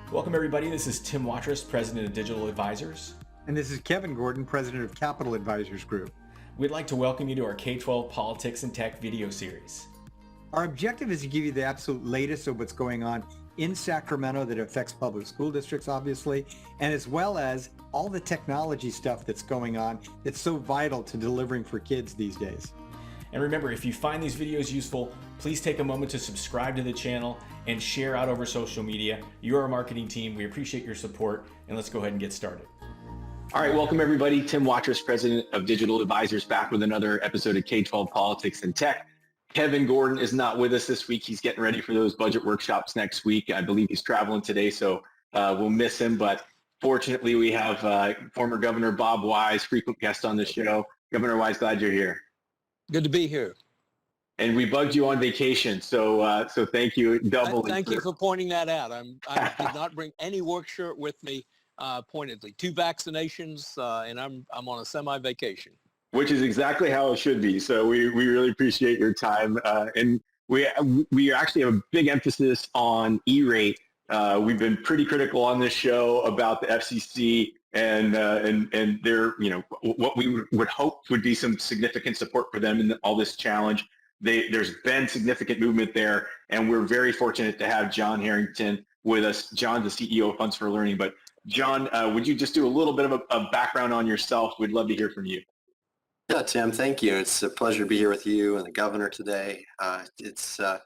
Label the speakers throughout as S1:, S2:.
S1: Welcome everybody, this is Tim Watrous, President of Digital Advisors.
S2: And this is Kevin Gordon, President of Capital Advisors Group.
S1: We'd like to welcome you to our K-12 Politics and Tech video series.
S2: Our objective is to give you the absolute latest of what's going on in Sacramento that affects public school districts, obviously, and as well as all the technology stuff that's going on that's so vital to delivering for kids these days.
S1: And remember, if you find these videos useful, please take a moment to subscribe to the channel and share out over social media. You're our marketing team. We appreciate your support, and let's go ahead and get started.
S3: All right, welcome everybody. Tim Watrous, President of Digital Advisors, back with another episode of K-12 Politics and Tech. Kevin Gordon is not with us this week. He's getting ready for those budget workshops next week. I believe he's traveling today, so we'll miss him. But fortunately, we have former Governor Bob Wise, frequent guest on the show. Governor Wise, glad you're here.
S4: Good to be here.
S3: And we bugged you on vacation, so thank you doubly.
S4: Thank you for pointing that out. I did not bring any work shirt with me, pointedly. 2 vaccinations, and I'm on a semi-vacation.
S3: Which is exactly how it should be. So we really appreciate your time, and we actually have a big emphasis on E-rate. We've been pretty critical on this show about the FCC and their, what we would hope would be some significant support for them in all this challenge. There's been significant movement there, and we're very fortunate to have John Harrington with us. John's the CEO of Funds for Learning. But John, would you just do a little bit of a background on yourself? We'd love to hear from you.
S5: Yeah, Tim, thank you. It's a pleasure to be here with you and the governor today. It's a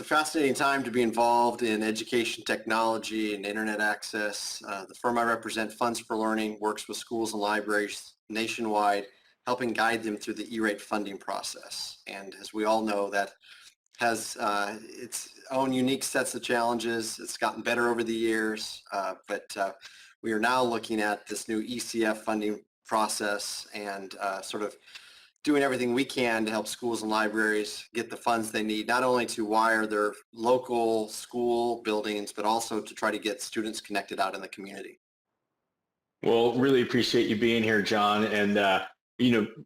S5: fascinating time to be involved in education technology and internet access. The firm I represent, Funds for Learning, works with schools and libraries nationwide, helping guide them through the E-rate funding process. And as we all know, that has its own unique sets of challenges. It's gotten better over the years, but we are now looking at this new ECF funding process and sort of doing everything we can to help schools and libraries get the funds they need, not only to wire their local school buildings, but also to try to get students connected out in the community.
S3: Well, really appreciate you being here, John. And,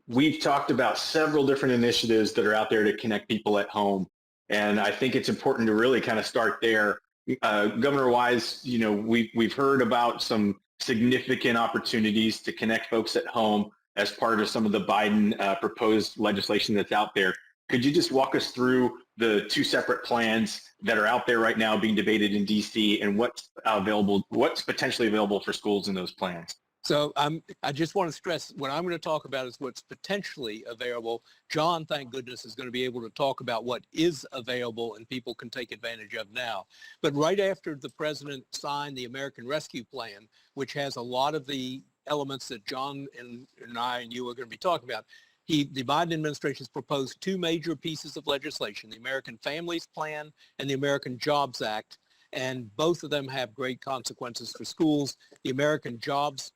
S3: we've talked about several different initiatives that are out there to connect people at home. And I think it's important to really kind of start there. Governor Wise, we've heard about some significant opportunities to connect folks at home as part of some of the Biden proposed legislation that's out there. Could you just walk us through the 2 separate plans that are out there right now being debated in DC and what's potentially available for schools in those plans?
S4: So I just want to stress what I'm going to talk about is what's potentially available. John, thank goodness, is going to be able to talk about what is available and people can take advantage of now. But right after the president signed the American Rescue Plan, which has a lot of the elements that John and I and you are going to be talking about, the Biden administration has proposed 2 major pieces of legislation, the American Families Plan and the American Jobs Act, and both of them have great consequences for schools. The American Jobs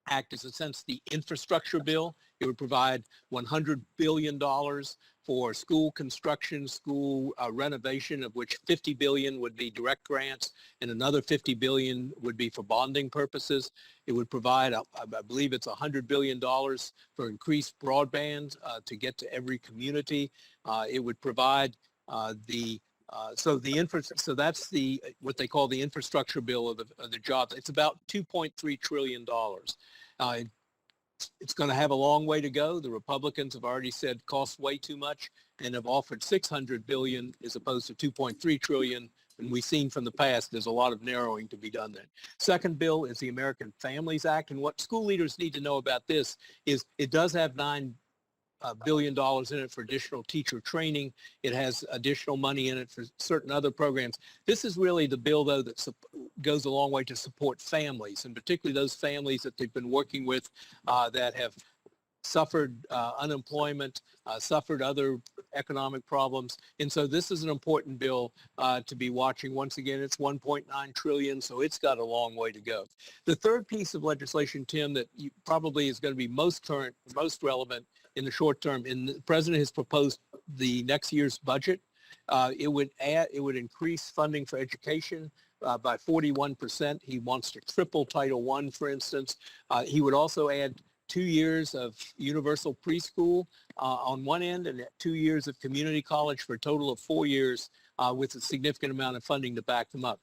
S4: Act is, in a sense, the infrastructure bill. It would provide $100 billion for school construction, school renovation, of which $50 billion would be direct grants and another $50 billion would be for bonding purposes. It would provide, I believe it's $100 billion for increased broadband to get to every community. It would provide so that's what they call the infrastructure bill of the jobs. It's about $2.3 trillion. It's going to have a long way to go. The Republicans have already said costs way too much and have offered $600 billion as opposed to $2.3 trillion. And we've seen from the past, there's a lot of narrowing to be done there. Second bill is the American Families Act. And what school leaders need to know about this is it does have $9 billion in it for additional teacher training. It has additional money in it for certain other programs. This is really the bill, though, that goes a long way to support families, and particularly those families that they've been working with that have suffered unemployment, suffered other economic problems. And so this is an important bill to be watching. Once again, it's $1.9 trillion, so it's got a long way to go. The third piece of legislation, Tim, that probably is going to be most current, most relevant in the short term, and the president has proposed the next year's budget. It would increase funding for education by 41%. He wants to triple Title I, for instance. He would also add 2 years of universal preschool on one end and 2 years of community college for a total of 4 years with a significant amount of funding to back them up.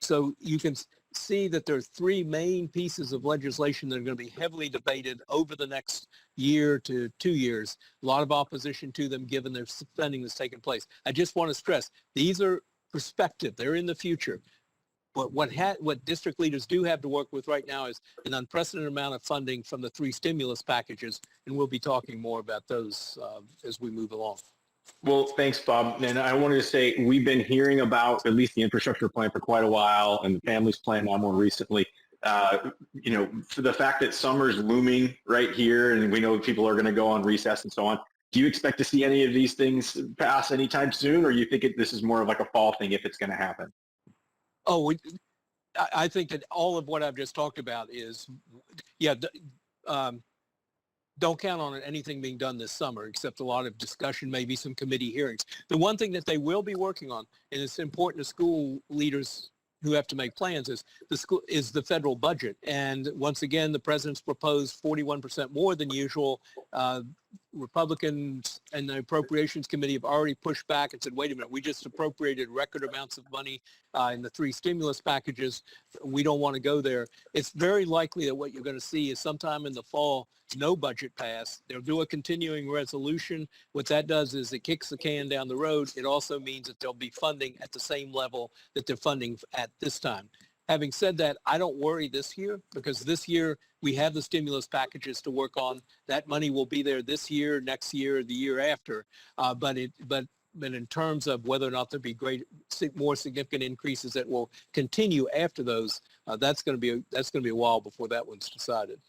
S4: So you can see that there are three main pieces of legislation that are going to be heavily debated over the next year to 2 years. A lot of opposition to them given their spending that's taken place. I just want to stress, these are prospective. They're in the future. But what district leaders do have to work with right now is an unprecedented amount of funding from the three stimulus packages, and we'll be talking more about those as we move along.
S3: Well, thanks, Bob. And I wanted to say we've been hearing about at least the infrastructure plan for quite a while, and the families plan now more recently. For the fact that summer's looming right here, and we know people are going to go on recess and so on. Do you expect to see any of these things pass anytime soon, or you think this is more of like a fall thing if it's going to happen?
S4: Oh, I think that all of what I've just talked about is, don't count on anything being done this summer, except a lot of discussion, maybe some committee hearings. The one thing that they will be working on, and it's important to school leaders who have to make plans, is the federal budget. And once again, the president's proposed 41% more than usual. Republicans and the Appropriations Committee have already pushed back and said, wait a minute, we just appropriated record amounts of money in the three stimulus packages. We don't want to go there. It's very likely that what you're going to see is sometime in the fall, no budget pass. They'll do a continuing resolution. What that does is it kicks the can down the road. It also means that there'll be funding at the same level that they're funding at this time. Having said that, I don't worry this year because this year we have the stimulus packages to work on. That money will be there this year, next year, the year after. But in terms of whether or not there'll be more significant increases that will continue after those, that's going to be a while before that one's decided.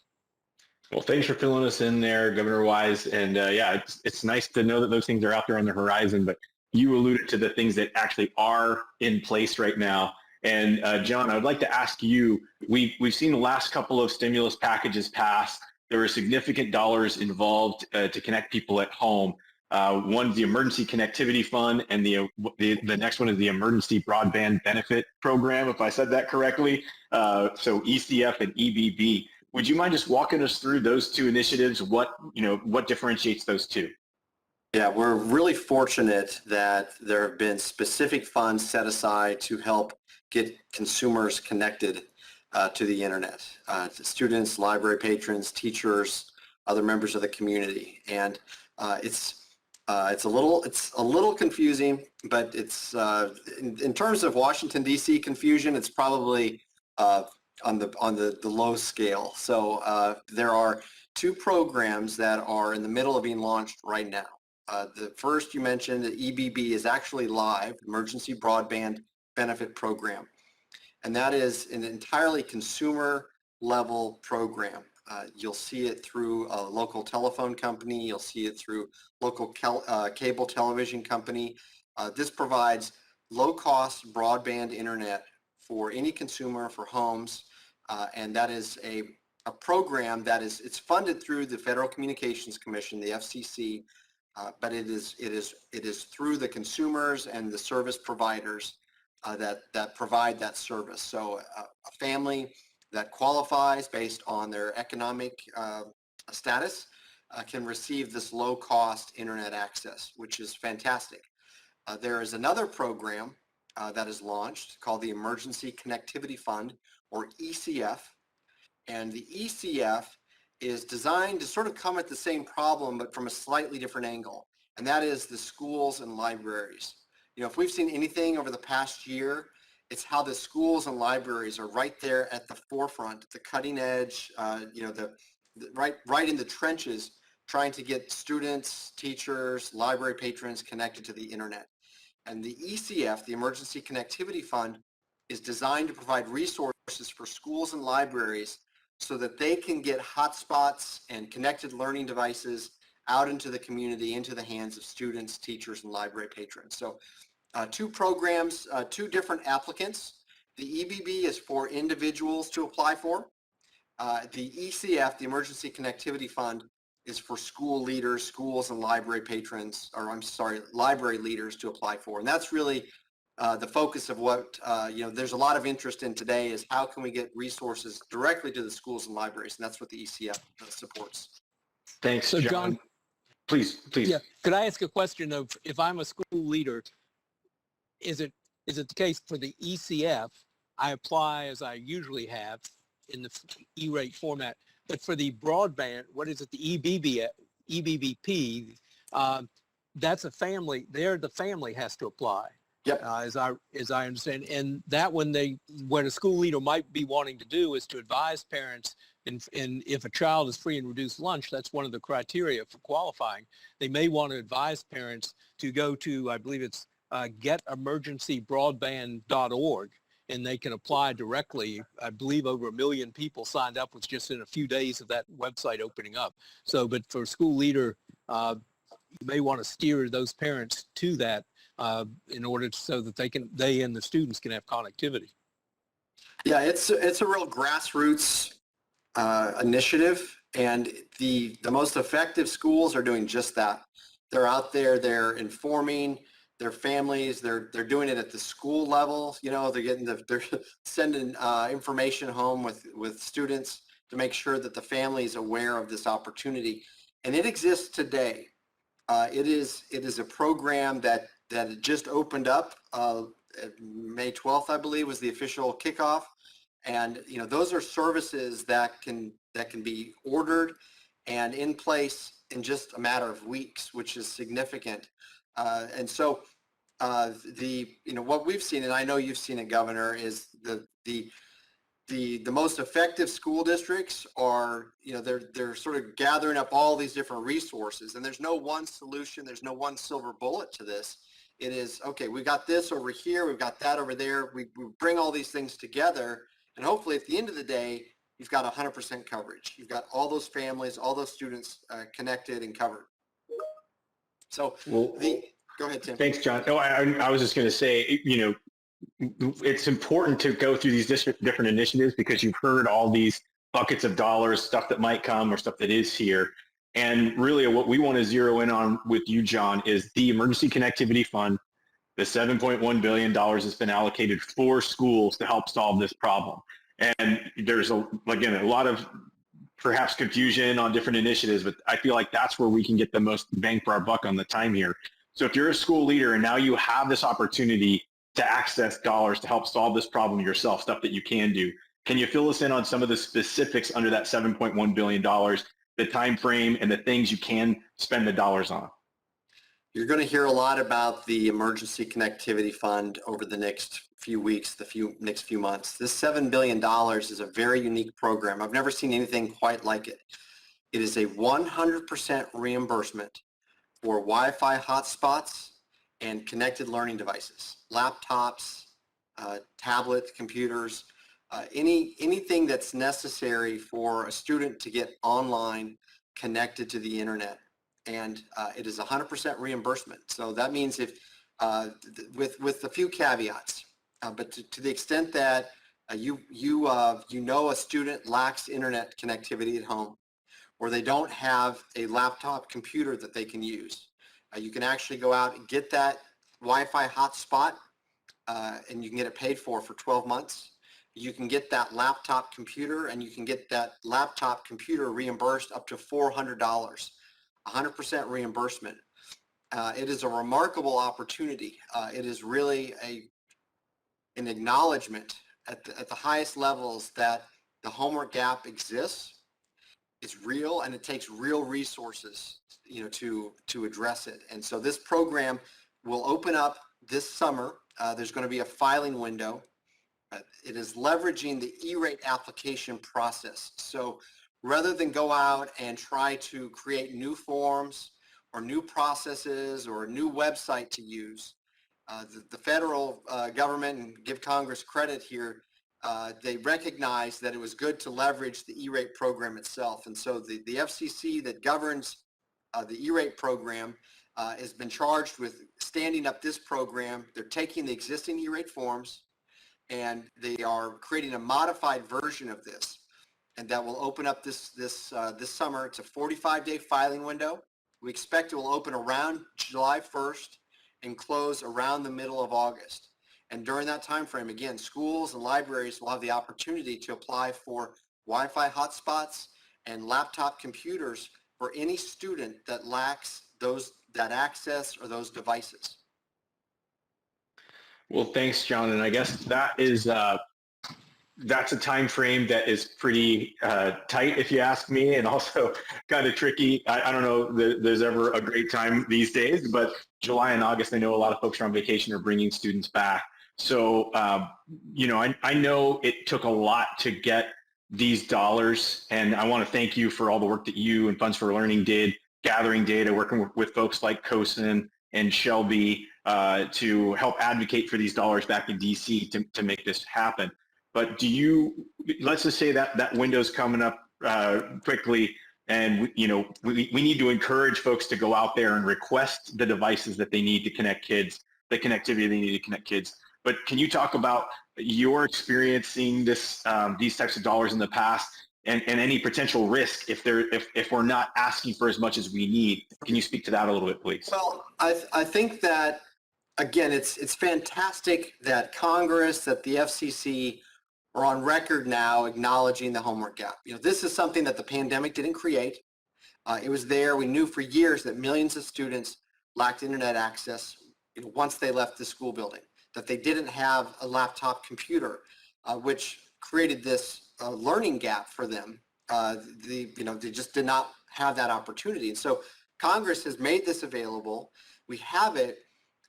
S3: Well, thanks for filling us in there, Governor Wise. And it's nice to know that those things are out there on the horizon. But you alluded to the things that actually are in place right now. And John, I would like to ask you, we've seen the last couple of stimulus packages pass. There were significant dollars involved to connect people at home. One's the Emergency Connectivity Fund, and the next one is the Emergency Broadband Benefit Program, if I said that correctly. So ECF and EBB. Would you mind just walking us through those two initiatives? What differentiates those two?
S5: Yeah, we're really fortunate that there have been specific funds set aside to help get consumers connected to the internet, to students, library patrons, teachers, other members of the community. And it's a little confusing, but it's in terms of Washington D.C. confusion, it's probably on the low scale. So there are two programs that are in the middle of being launched right now. The first you mentioned, the EBB, is actually live, Emergency Broadband Benefit Program. And that is an entirely consumer level program. You'll see it through a local telephone company. You'll see it through local cable television company. This provides low cost broadband internet for any consumer, for homes. And that is a program that it's funded through the Federal Communications Commission, the FCC. But it is through the consumers and the service providers that provide that service. So a family that qualifies based on their economic status can receive this low-cost internet access, which is fantastic. There is another program that is launched called the Emergency Connectivity Fund, or ECF, and the ECF is designed to sort of come at the same problem, but from a slightly different angle. And that is the schools and libraries. If we've seen anything over the past year, it's how the schools and libraries are right there at the forefront, the cutting edge, right in the trenches, trying to get students, teachers, library patrons connected to the internet. And the ECF, the Emergency Connectivity Fund, is designed to provide resources for schools and libraries so that they can get hotspots and connected learning devices out into the community, into the hands of students, teachers, and library patrons. So two programs, two different applicants. The EBB is for individuals to apply for. The ECF, the Emergency Connectivity Fund, is for school leaders, schools and library patrons, library leaders to apply for. And that's really the focus of what, there's a lot of interest in today is how can we get resources directly to the schools and libraries, and that's what the ECF supports.
S3: Thanks,
S4: So
S3: John. Please.
S4: Yeah. Could I ask a question of, if I'm a school leader, is it the case for the ECF, I apply as I usually have in the E-rate format. But for the broadband, what is it, the EBBP, that's a family. There, the family has to apply.
S5: Yep.
S4: As I understand, and that what a school leader might be wanting to do is to advise parents, and if a child is free and reduced lunch, that's one of the criteria for qualifying. They may want to advise parents to go to, I believe it's getemergencybroadband.org, and they can apply directly. I believe over 1 million people signed up with just in a few days of that website opening up. So, but for a school leader, you may want to steer those parents to that in order so that they and the students can have connectivity.
S5: Yeah, it's a real grassroots initiative, and the most effective schools are doing just that. They're out there, they're informing their families, they're doing it at the school level. You know, they're sending information home with students to make sure that the family is aware of this opportunity, and it exists today. It is a program that just opened up. May 12th, I believe, was the official kickoff. And you know, those are services that can be ordered and in place in just a matter of weeks, which is significant. And so what we've seen, and I know you've seen it, Governor, is the most effective school districts are, they're sort of gathering up all these different resources, and there's no one solution. There's no one silver bullet to this. It is, okay, we've got this over here, we've got that over there. We bring all these things together, and hopefully at the end of the day, you've got 100% coverage. You've got all those families, all those students connected and covered. So go ahead, Tim.
S3: Thanks, John. No, I was just going to say, it's important to go through these different initiatives because you've heard all these buckets of dollars, stuff that might come or stuff that is here. And really what we want to zero in on with you, John, is the Emergency Connectivity Fund. The $7.1 billion has been allocated for schools to help solve this problem. And there's, a lot of perhaps confusion on different initiatives, but I feel like that's where we can get the most bang for our buck on the time here. So if you're a school leader and now you have this opportunity to access dollars to help solve this problem yourself, stuff that you can do, can you fill us in on some of the specifics under that $7.1 billion, the time frame, and the things you can spend the dollars on?
S5: You're going to hear a lot about the Emergency Connectivity Fund over the next few weeks, next few months. This $7 billion is a very unique program. I've never seen anything quite like it. It is a 100% reimbursement for Wi-Fi hotspots and connected learning devices, laptops, tablet computers, anything that's necessary for a student to get online connected to the internet. And it is 100% reimbursement. So that means if, with a few caveats, but to the extent that you know a student lacks internet connectivity at home, or they don't have a laptop computer that they can use, you can actually go out and get that Wi-Fi hotspot, and you can get it paid for 12 months. You can get that laptop computer, and you can get that laptop computer reimbursed up to $400. 100% reimbursement. It is a remarkable opportunity. It is really an acknowledgement at the highest levels that the homework gap exists. It's real, and it takes real resources, to address it. And so this program will open up this summer. There's going to be a filing window. It is leveraging the E-rate application process. So rather than go out and try to create new forms or new processes or a new website to use, the federal government, and give Congress credit here, they recognized that it was good to leverage the E-rate program itself. And so the FCC that governs the E-rate program has been charged with standing up this program. They're taking the existing E-rate forms, and they are creating a modified version of this. And that will open up this summer. It's a 45-day filing window. We expect it will open around July 1st and close around the middle of August. And during that time frame, again, schools and libraries will have the opportunity to apply for Wi-Fi hotspots and laptop computers for any student that lacks that access or those devices.
S3: Well, thanks, John. And I guess that is that's a time frame that is pretty tight, if you ask me, and also kind of tricky. I don't know there's ever a great time these days, but July and August, I know a lot of folks are on vacation or bringing students back. So, I know it took a lot to get these dollars, and I want to thank you for all the work that you and Funds for Learning did, gathering data, working with folks like COSIN and Shelby to help advocate for these dollars back in DC to make this happen. But let's just say that window's coming up quickly, and we need to encourage folks to go out there and request the devices that they need to connect kids, the connectivity they need to connect kids. But can you talk about your experience seeing these types of dollars in the past, and any potential risk if we're not asking for as much as we need? Can you speak to that a little bit, please?
S5: Well, I think that, again, it's fantastic that Congress, that the FCC are on record now acknowledging the homework gap. This is something that the pandemic didn't create. It was there. We knew for years that millions of students lacked internet access once they left the school building, that they didn't have a laptop computer, which created this learning gap for them. They just did not have that opportunity. And so Congress has made this available. We have it.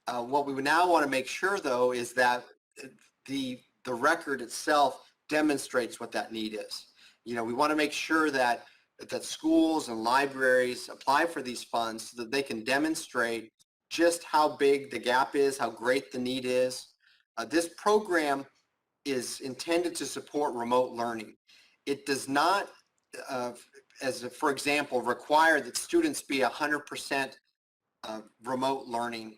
S5: What we would now want to make sure, though, is that the record itself demonstrates what that need is. We want to make sure that schools and libraries apply for these funds so that they can demonstrate just how big the gap is, how great the need is. This program is intended to support remote learning. It does not, for example, require that students be 100% remote learning.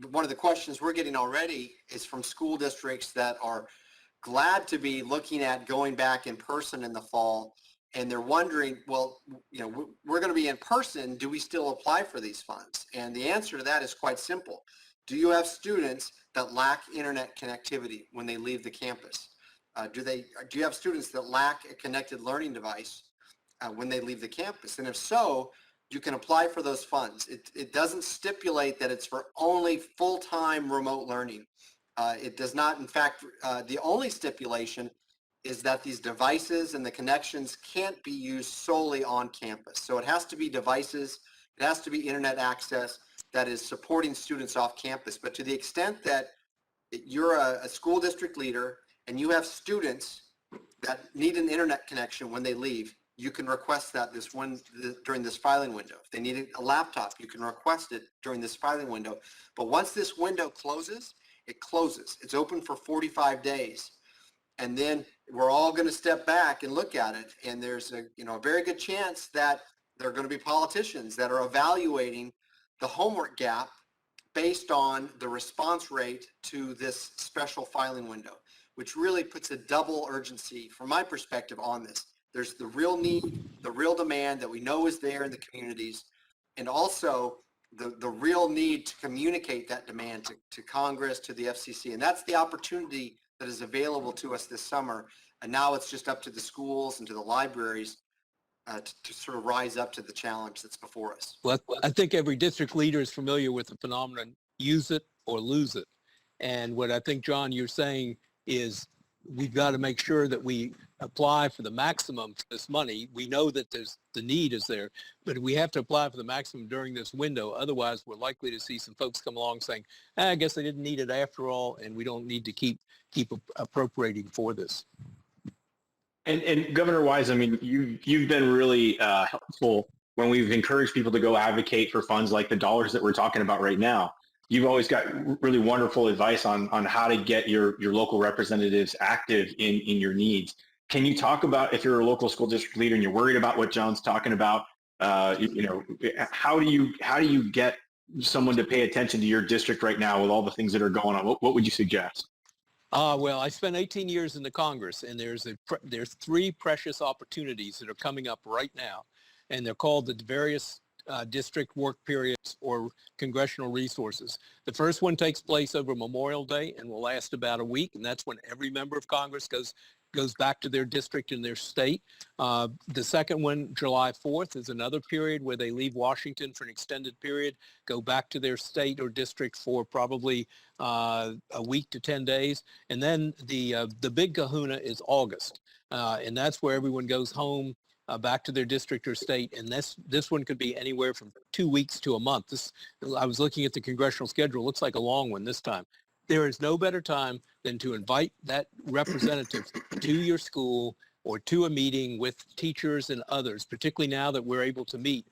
S5: One of the questions we're getting already is from school districts that are glad to be looking at going back in person in the fall, and they're wondering, well, we're going to be in person. Do we still apply for these funds? And the answer to that is quite simple. Do you have students that lack internet connectivity when they leave the campus? Do you have students that lack a connected learning device when they leave the campus? And if so, you can apply for those funds. It doesn't stipulate that it's for only full-time remote learning. It does not. In fact, the only stipulation is that these devices and the connections can't be used solely on campus. So it has to be devices, it has to be internet access that is supporting students off campus. But to the extent that you're a school district leader and you have students that need an internet connection when they leave, you can request that during this filing window. If they need a laptop, you can request it during this filing window. But once this window closes, it closes. It's open for 45 days. And then we're all going to step back and look at it. And there's a very good chance that there are going to be politicians that are evaluating the homework gap based on the response rate to this special filing window, which really puts a double urgency from my perspective on this. There's the real need, the real demand that we know is there in the communities, and also the real need to communicate that demand to Congress, to the FCC. And that's the opportunity that is available to us this summer. And now it's just up to the schools and to the libraries to sort of rise up to the challenge that's before us.
S4: Well, I think every district leader is familiar with the phenomenon, use it or lose it. And what I think, John, you're saying is we've got to make sure that we apply for the maximum for this money. We know that the need is there, but we have to apply for the maximum during this window. Otherwise, we're likely to see some folks come along saying, I guess they didn't need it after all, and we don't need to keep appropriating for this.
S3: And Governor Wise, I mean, you've been really helpful when we've encouraged people to go advocate for funds like the dollars that we're talking about right now. You've always got really wonderful advice on how to get your local representatives active in your needs. Can you talk about, if you're a local school district leader and you're worried about what John's talking about, how do you get someone to pay attention to your district right now with all the things that are going on? What would you suggest?
S4: Well, I spent 18 years in the Congress, and there's three precious opportunities that are coming up right now, and they're called the various district work periods or congressional resources. The first one takes place over Memorial Day and will last about a week, and that's when every member of Congress goes back to their district and their state. The second one, July 4th, is another period where they leave Washington for an extended period, go back to their state or district for probably a week to 10 days. And then the big kahuna is August, and that's where everyone goes home back to their district or state. And this one could be anywhere from 2 weeks to a month. I was looking at the congressional schedule. It looks like a long one this time. There is no better time than to invite that representative to your school or to a meeting with teachers and others, particularly now that we're able to meet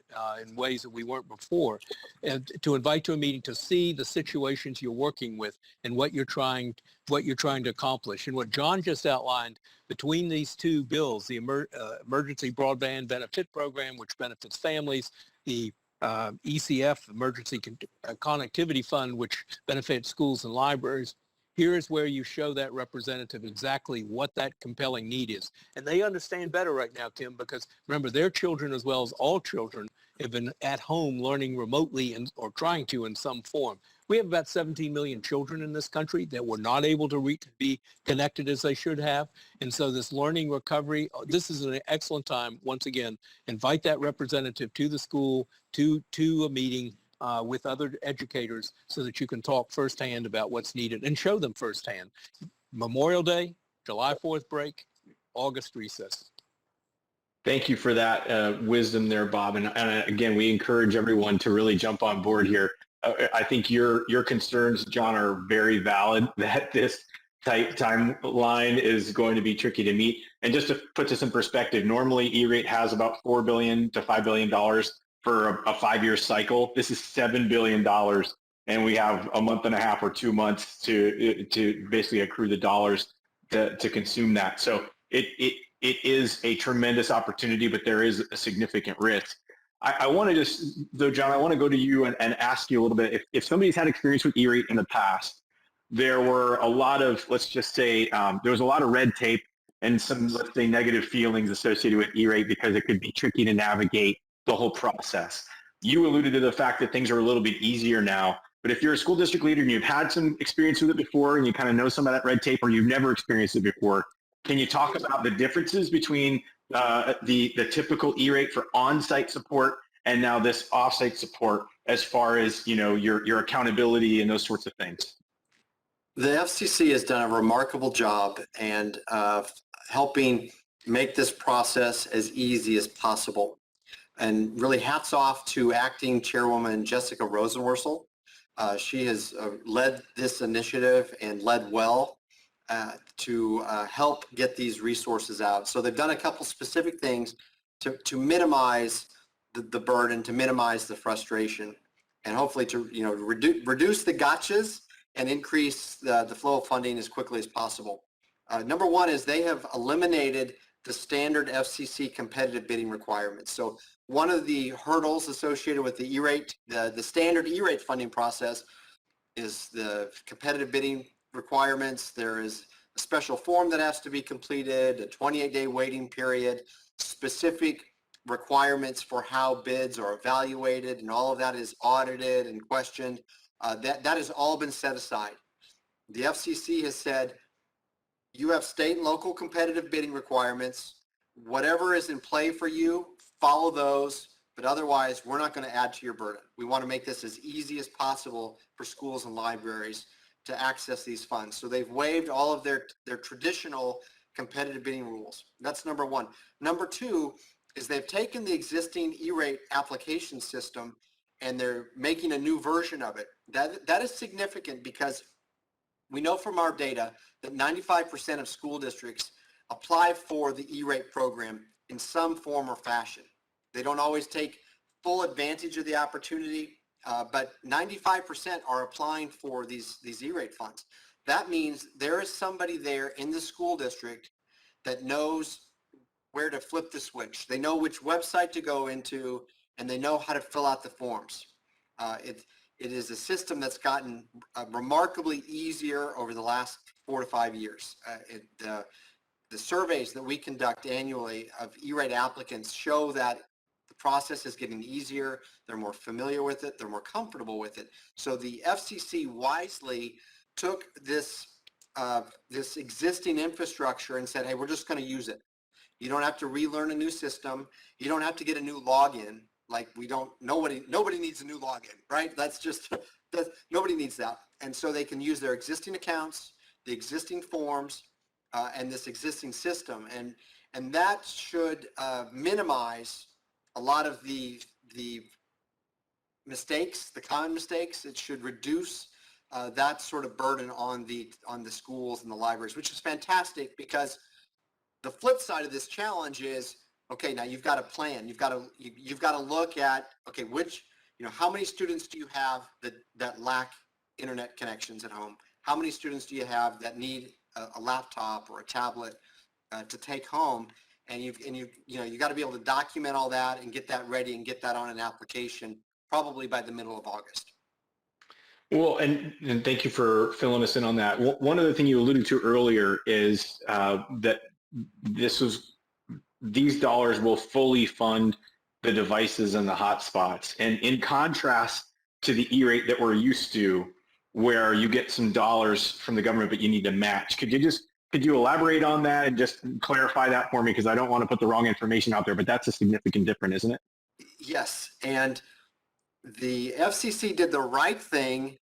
S4: in ways that we weren't before, and to invite to a meeting to see the situations you're working with and what you're trying to accomplish. And what John just outlined between these two bills, the Emergency Broadband Benefit Program, which benefits families, the ECF, Emergency Connectivity Fund, which benefits schools and libraries. Here is where you show that representative exactly what that compelling need is. And they understand better right now, Tim, because remember, their children, as well as all children, have been at home learning remotely or trying to in some form. We have about 17 million children in this country that were not able to be connected as they should have. And so this learning recovery, this is an excellent time. Once again, invite that representative to the school, to a meeting with other educators so that you can talk firsthand about what's needed and show them firsthand. Memorial Day, July 4th break, August recess.
S3: Thank you for that wisdom there, Bob. And again, we encourage everyone to really jump on board here. I think your concerns, John, are very valid, that this tight timeline is going to be tricky to meet. And just to put this in perspective, normally E-rate has about $4 billion to $5 billion for a 5-year cycle. This is $7 billion. And we have a month and a half or 2 months to basically accrue the dollars to consume that. So it is a tremendous opportunity, but there is a significant risk. I want to just, though, John, I want to go to you and ask you a little bit, if somebody's had experience with E-rate in the past, there were a lot of, let's just say, there was a lot of red tape and some, let's say, negative feelings associated with E-rate because it could be tricky to navigate the whole process. You alluded to the fact that things are a little bit easier now, but if you're a school district leader and you've had some experience with it before and you kind of know some of that red tape, or you've never experienced it before, can you talk about the differences between the typical E-rate for on-site support and now this off-site support, as far as, you know, your accountability and those sorts of things?
S5: The FCC has done a remarkable job and helping make this process as easy as possible. And really hats off to Acting Chairwoman Jessica Rosenworcel. She has led this initiative and led well to help get these resources out. So they've done a couple specific things to minimize the burden, to minimize the frustration, and hopefully to reduce the gotchas and increase the flow of funding as quickly as possible. Number one is they have eliminated the standard FCC competitive bidding requirements. So one of the hurdles associated with the E-rate, the standard E-rate funding process, is the competitive bidding requirements. There is a special form that has to be completed, a 28-day waiting period, specific requirements for how bids are evaluated, and all of that is audited and questioned. That has all been set aside. The FCC has said, you have state and local competitive bidding requirements. Whatever is in play for you, follow those, but otherwise we're not going to add to your burden. We want to make this as easy as possible for schools and libraries to access these funds. So they've waived all of their traditional competitive bidding rules. That's number one. Number two is they've taken the existing E-rate application system and they're making a new version of it. That is significant because we know from our data that 95% of school districts apply for the E-rate program in some form or fashion. They don't always take full advantage of the opportunity, but 95% are applying for these E-rate funds. That means there is somebody there in the school district that knows where to flip the switch. They know which website to go into, and they know how to fill out the forms. It is a system that's gotten remarkably easier over the last 4 to 5 years. The surveys that we conduct annually of E-rate applicants show that the process is getting easier. They're more familiar with it. They're more comfortable with it. So the FCC wisely took this this existing infrastructure and said, hey, we're just going to use it. You don't have to relearn a new system. You don't have to get a new login. Like nobody needs a new login, right? Nobody needs that. And so they can use their existing accounts, the existing forms, and this existing system. And that should minimize a lot of the mistakes, the common mistakes. It should reduce that sort of burden on the schools and the libraries, which is fantastic, because the flip side of this challenge is, okay, now you've got a plan. You've got to look at, okay, how many students do you have that lack internet connections at home? How many students do you have that need a laptop or a tablet to take home? And you got to be able to document all that and get that ready and get that on an application probably by the middle of August.
S3: Well, and thank you for filling us in on that. One other thing you alluded to earlier is that these dollars will fully fund the devices and the hotspots. And in contrast to the E-rate that we're used to, where you get some dollars from the government, but you need to match. Could you elaborate on that and just clarify that for me? Because I don't want to put the wrong information out there, but that's a significant difference, isn't it?
S5: Yes. And the FCC did the right thing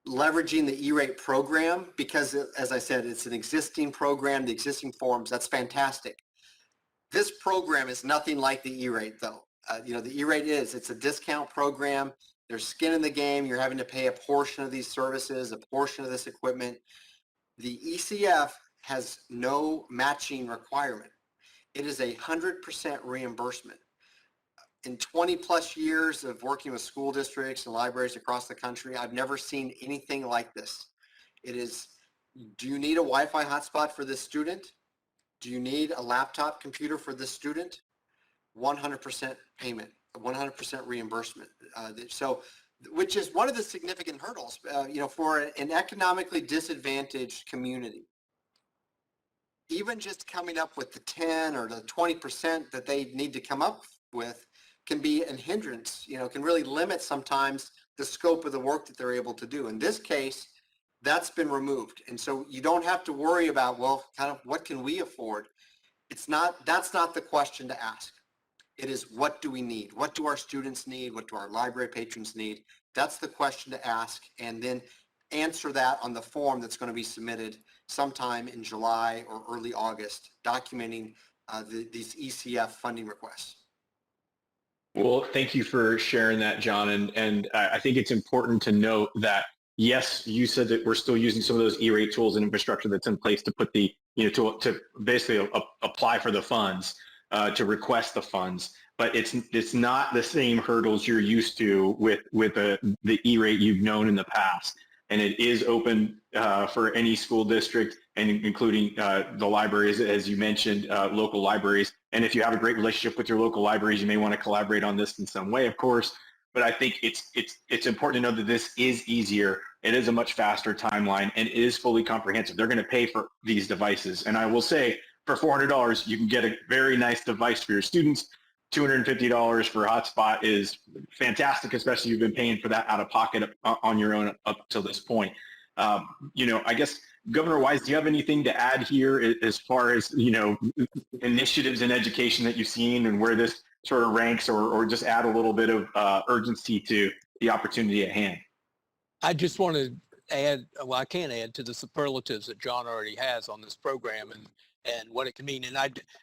S5: leveraging the E-rate program, because as I said, it's an existing program, the existing forms. That's fantastic. This program is nothing like the E-rate, though. The E-rate it's a discount program. There's skin in the game. You're having to pay a portion of these services, a portion of this equipment. The ECF has no matching requirement. It is 100% reimbursement. In 20 plus years of working with school districts and libraries across the country, I've never seen anything like this. It is, do you need a Wi-Fi hotspot for this student? Do you need a laptop computer for this student? 100% payment, 100% reimbursement. Which is one of the significant hurdles, for an economically disadvantaged community. Even just coming up with the 10 or the 20% that they need to come up with can be a hindrance, can really limit sometimes the scope of the work that they're able to do. In this case, that's been removed. And so you don't have to worry about, well, kind of what can we afford? That's not the question to ask. It is, what do we need? What do our students need? What do our library patrons need? That's the question to ask, and then answer that on the form that's going to be submitted sometime in July or early August, documenting these ECF funding requests.
S3: Well, thank you for sharing that, John. And I think it's important to note that, yes, you said that we're still using some of those E-rate tools and infrastructure that's in place to put the, to basically apply for the funds, to request the funds. But it's not the same hurdles you're used to with the E-rate you've known in the past. And it is open for any school district, and including the libraries, as you mentioned, local libraries. And if you have a great relationship with your local libraries, you may want to collaborate on this in some way, of course. But I think it's important to know that this is easier. It is a much faster timeline, and it is fully comprehensive. They're going to pay for these devices. And I will say, for $400, you can get a very nice device for your students. $250 for a hotspot is fantastic, especially if you've been paying for that out of pocket on your own up till this point. I guess, Governor Wise, do you have anything to add here as far as, initiatives in education that you've seen and where this sort of ranks, or just add a little bit of urgency to the opportunity at hand?
S4: I just want to add, well, I can add to the superlatives that John already has on this program and what it can mean.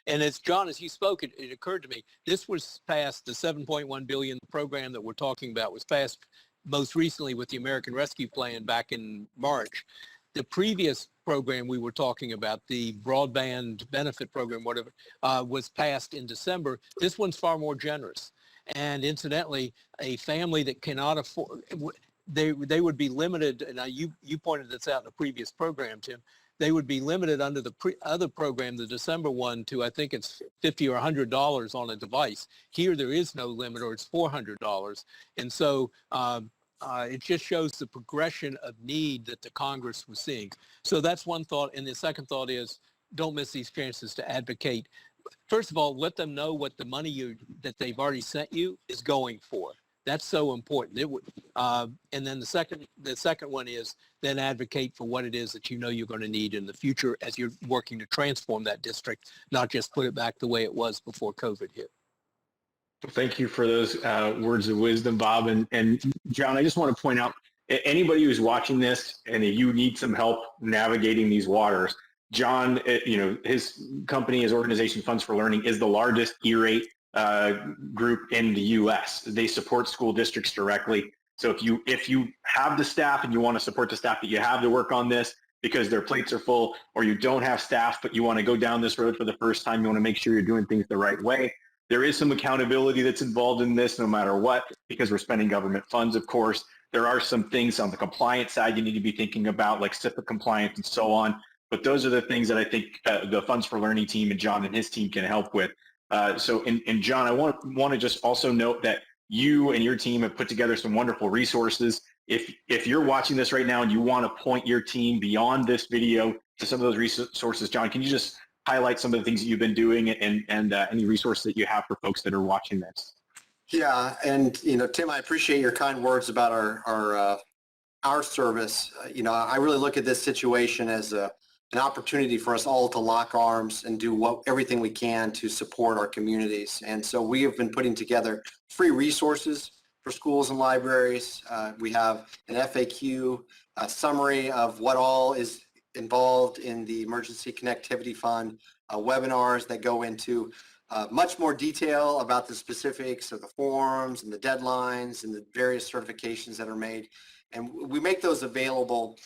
S4: And as John, as you spoke, it occurred to me, this was passed, the $7.1 billion program that we're talking about was passed most recently with the American Rescue Plan back in March. The previous program we were talking about, the broadband benefit program, whatever, was passed in December. This one's far more generous. And incidentally, a family that cannot afford, they would be limited, and you pointed this out in a previous program, Tim, they would be limited under the other program, the December one, to I think it's $50 or $100 on a device. Here there is no limit, or it's $400. And so it just shows the progression of need that the Congress was seeing. So that's one thought. And the second thought is, don't miss these chances to advocate first of all, let them know what the money that they've already sent you is going for. That's so important. And then the second one is then advocate for what it is that you know you're going to need in the future as you're working to transform that district, not just put it back the way it was before COVID hit.
S3: Thank you for those words of wisdom, Bob. And John, I just want to point out, anybody who's watching this and you need some help navigating these waters, John, his company, his organization, Funds for Learning, is the largest E-rate group in the U.S. They support school districts directly. So if you have the staff and you want to support the staff that you have to work on this because their plates are full, or you don't have staff but you want to go down this road for the first time, you want to make sure you're doing things the right way. There is some accountability that's involved in this no matter what, because we're spending government funds, of course. There are some things on the compliance side you need to be thinking about, like CIPA compliance and so on. But those are the things that I think the Funds for Learning team and John and his team can help with. And John, I want to just also note that you and your team have put together some wonderful resources. If you're watching this right now and you want to point your team beyond this video to some of those resources, John, can you just highlight some of the things that you've been doing and any resources that you have for folks that are watching this?
S5: Yeah, and Tim, I appreciate your kind words about our service. I really look at this situation as an opportunity for us all to lock arms and do everything we can to support our communities. And so we have been putting together free resources for schools and libraries. We have an FAQ, a summary of what all is involved in the Emergency Connectivity Fund, webinars that go into much more detail about the specifics of the forms and the deadlines and the various certifications that are made. And we make those available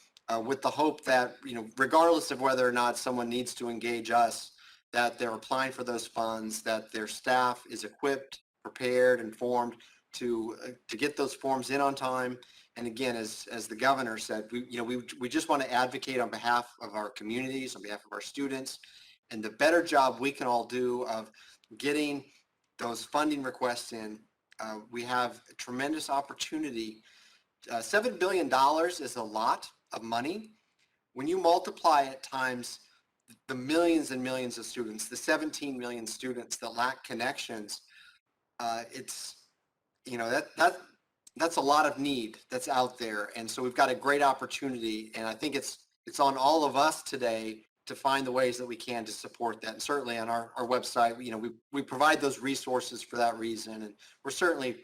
S5: with the hope that, regardless of whether or not someone needs to engage us, that they're applying for those funds, that their staff is equipped, prepared, informed to get those forms in on time. And again, as the governor said, we just want to advocate on behalf of our communities, on behalf of our students, and the better job we can all do of getting those funding requests in. We have a tremendous opportunity. $7 billion is a lot of money. When you multiply it times the millions and millions of students, the 17 million students that lack connections, that's a lot of need that's out there. And so we've got a great opportunity, and I think it's on all of us today to find the ways that we can to support that. And certainly on our website, we provide those resources for that reason, and we're certainly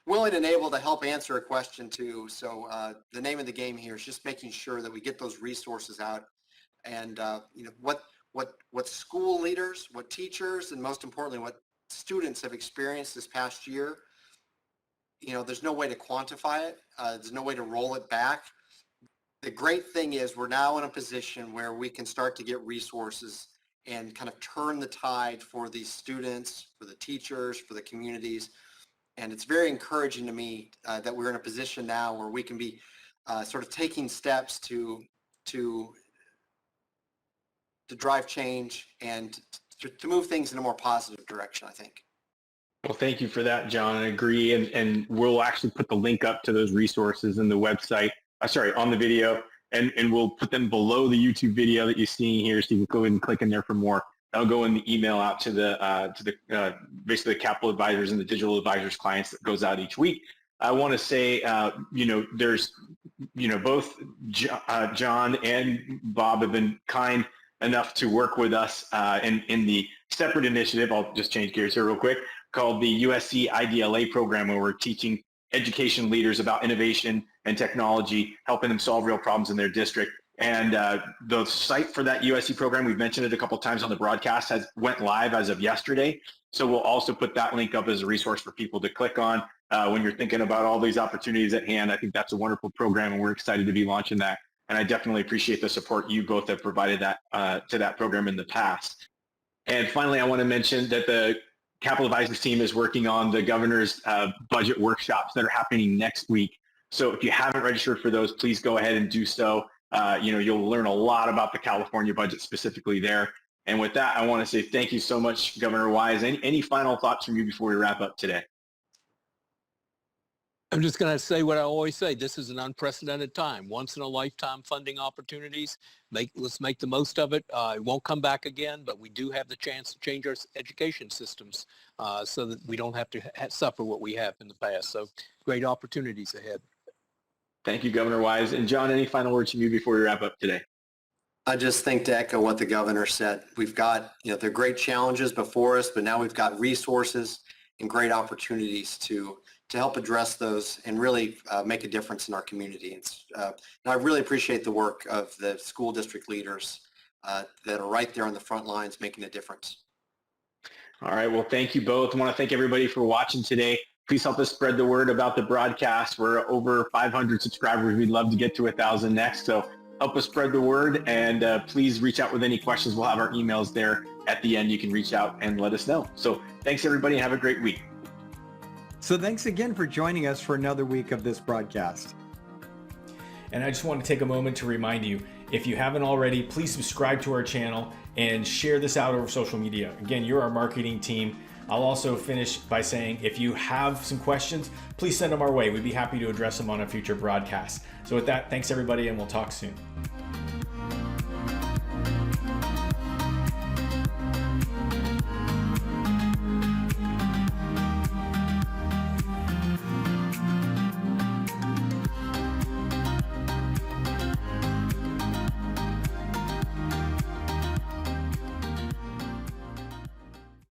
S5: willing and able to help answer a question too. So the name of the game here is just making sure that we get those resources out, and what school leaders, what teachers, and most importantly, what students have experienced this past year. There's no way to quantify it. There's no way to roll it back. The great thing is we're now in a position where we can start to get resources and kind of turn the tide for these students, for the teachers, for the communities. And it's very encouraging to me that we're in a position now where we can be sort of taking steps to drive change and to move things in a more positive direction, I think.
S3: Well, thank you for that, John. I agree. And we'll actually put the link up to those resources in the website, on the video, and we'll put them below the YouTube video that you're seeing here, so you can go ahead and click in there for more. I'll go in the email out to the basically the capital advisors and the digital advisors clients that goes out each week. I want to say, there's, both John and Bob have been kind enough to work with us in the separate initiative. I'll just change gears here real quick, called the USC IDLA program, where we're teaching education leaders about innovation and technology, helping them solve real problems in their district. And the site for that USC program, we've mentioned it a couple of times on the broadcast, went live as of yesterday. So we'll also put that link up as a resource for people to click on when you're thinking about all these opportunities at hand. I think that's a wonderful program, and we're excited to be launching that. And I definitely appreciate the support you both have provided to that program in the past. And finally, I want to mention that the Capital Advisors team is working on the governor's budget workshops that are happening next week. So if you haven't registered for those, please go ahead and do so. You'll learn a lot about the California budget specifically there. And with that, I want to say thank you so much, Governor Wise. Any final thoughts from you before we wrap up today?
S4: I'm just going to say what I always say. This is an unprecedented time, once in a lifetime funding opportunities. Let's make the most of it. It won't come back again, but we do have the chance to change our education systems so that we don't have to suffer what we have in the past. So great opportunities ahead.
S3: Thank you, Governor Wise. And John, any final words from you before we wrap up today?
S5: I just think to echo what the governor said, we've got, there are great challenges before us, but now we've got resources and great opportunities to help address those and really make a difference in our community. And I really appreciate the work of the school district leaders that are right there on the front lines making a difference.
S3: All right. Well, thank you both. I want to thank everybody for watching today. Please help us spread the word about the broadcast. We're over 500 subscribers. We'd love to get to 1,000 next. So help us spread the word, and please reach out with any questions. We'll have our emails there at the end. You can reach out and let us know. So thanks, everybody, and have a great week.
S2: So thanks again for joining us for another week of this broadcast.
S1: And I just want to take a moment to remind you, if you haven't already, please subscribe to our channel and share this out over social media. Again, you're our marketing team. I'll also finish by saying, if you have some questions, please send them our way. We'd be happy to address them on a future broadcast. So with that, thanks everybody, and we'll talk soon.